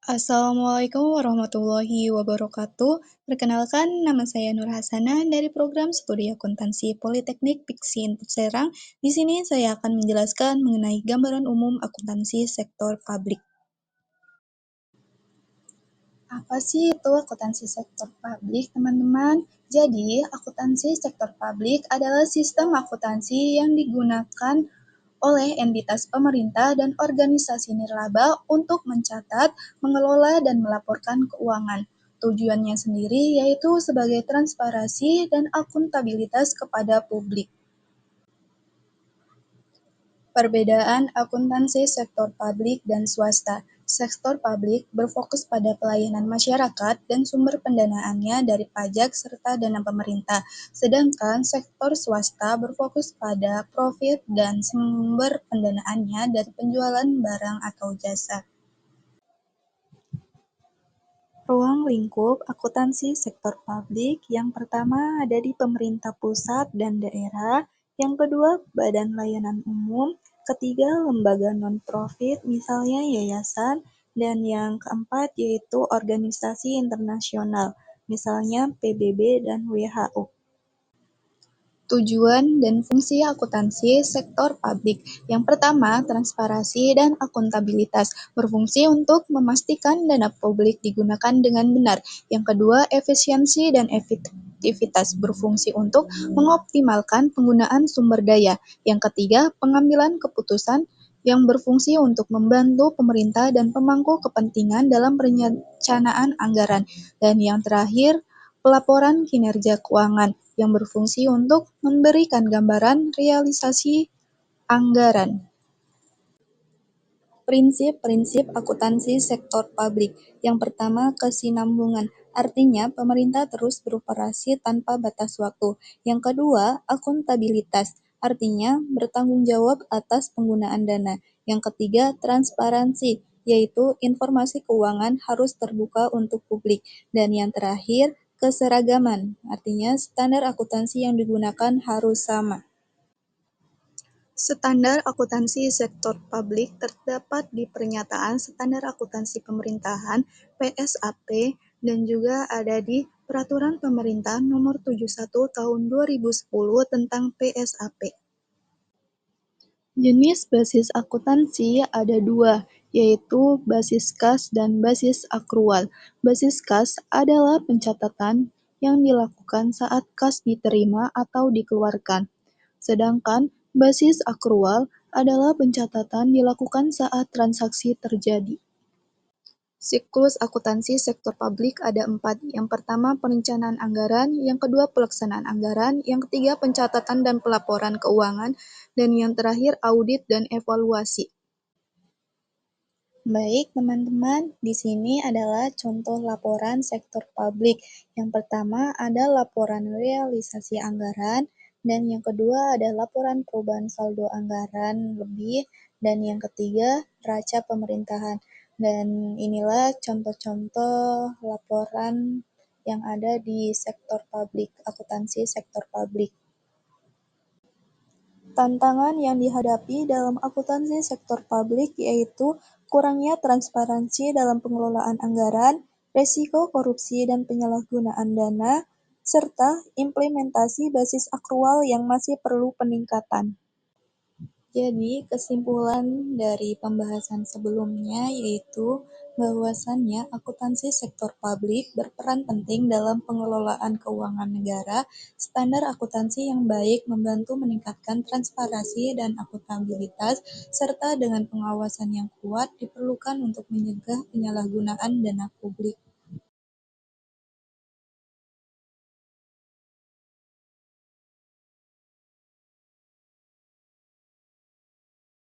Assalamualaikum warahmatullahi wabarakatuh. Perkenalkan, nama saya Nur Hasanah dari program Studi Akuntansi Politeknik Piksi Input Serang. Di sini saya akan menjelaskan mengenai gambaran umum akuntansi sektor publik. Apa sih itu akuntansi sektor publik, teman-teman? Jadi, akuntansi sektor publik adalah sistem akuntansi yang digunakan oleh entitas pemerintah dan organisasi nirlaba untuk mencatat, mengelola, dan melaporkan keuangan. Tujuannya sendiri yaitu sebagai transparansi dan akuntabilitas kepada publik. Perbedaan akuntansi sektor publik dan swasta. Sektor publik berfokus pada pelayanan masyarakat dan sumber pendanaannya dari pajak serta dana pemerintah, sedangkan sektor swasta berfokus pada profit dan sumber pendanaannya dari penjualan barang atau jasa. Ruang lingkup akuntansi sektor publik yang pertama ada di pemerintah pusat dan daerah, yang kedua badan layanan umum, ketiga lembaga non-profit misalnya yayasan, dan yang keempat yaitu organisasi internasional, misalnya PBB dan WHO. Tujuan dan fungsi akuntansi sektor publik. Yang pertama, transparansi dan akuntabilitas, berfungsi untuk memastikan dana publik digunakan dengan benar. Yang kedua, efisiensi dan efektivitas, berfungsi untuk mengoptimalkan penggunaan sumber daya. Yang ketiga, pengambilan keputusan yang berfungsi untuk membantu pemerintah dan pemangku kepentingan dalam perencanaan anggaran. Dan yang terakhir, pelaporan kinerja keuangan yang berfungsi untuk memberikan gambaran realisasi anggaran. Prinsip-prinsip akuntansi sektor publik. Yang pertama, kesinambungan. Artinya, pemerintah terus beroperasi tanpa batas waktu. Yang kedua, akuntabilitas. Artinya, bertanggung jawab atas penggunaan dana. Yang ketiga, transparansi, yaitu informasi keuangan harus terbuka untuk publik. Dan yang terakhir, keseragaman. Artinya, standar akuntansi yang digunakan harus sama. Standar akuntansi sektor publik terdapat di Pernyataan Standar Akuntansi Pemerintahan (PSAP) dan juga ada di Peraturan Pemerintah Nomor 71 Tahun 2010 tentang PSAP. Jenis basis akuntansi ada dua, yaitu basis kas dan basis akrual. Basis kas adalah pencatatan yang dilakukan saat kas diterima atau dikeluarkan. Sedangkan basis akrual adalah pencatatan dilakukan saat transaksi terjadi. Siklus akuntansi sektor publik ada 4. Yang pertama, perencanaan anggaran. Yang kedua, pelaksanaan anggaran. Yang ketiga, pencatatan dan pelaporan keuangan. Dan yang terakhir, audit dan evaluasi. Baik, teman-teman, di sini adalah contoh laporan sektor publik. Yang pertama ada laporan realisasi anggaran, dan yang kedua ada laporan perubahan saldo anggaran lebih, dan yang ketiga neraca pemerintahan. Dan inilah contoh-contoh laporan yang ada di sektor publik, akuntansi sektor publik. Tantangan yang dihadapi dalam akuntansi sektor publik yaitu kurangnya transparansi dalam pengelolaan anggaran, resiko korupsi dan penyalahgunaan dana, serta implementasi basis akrual yang masih perlu peningkatan. Jadi, kesimpulan dari pembahasan sebelumnya yaitu bahwasannya akuntansi sektor publik berperan penting dalam pengelolaan keuangan negara. Standar akuntansi yang baik membantu meningkatkan transparansi dan akuntabilitas, serta dengan pengawasan yang kuat diperlukan untuk mencegah penyalahgunaan dana publik.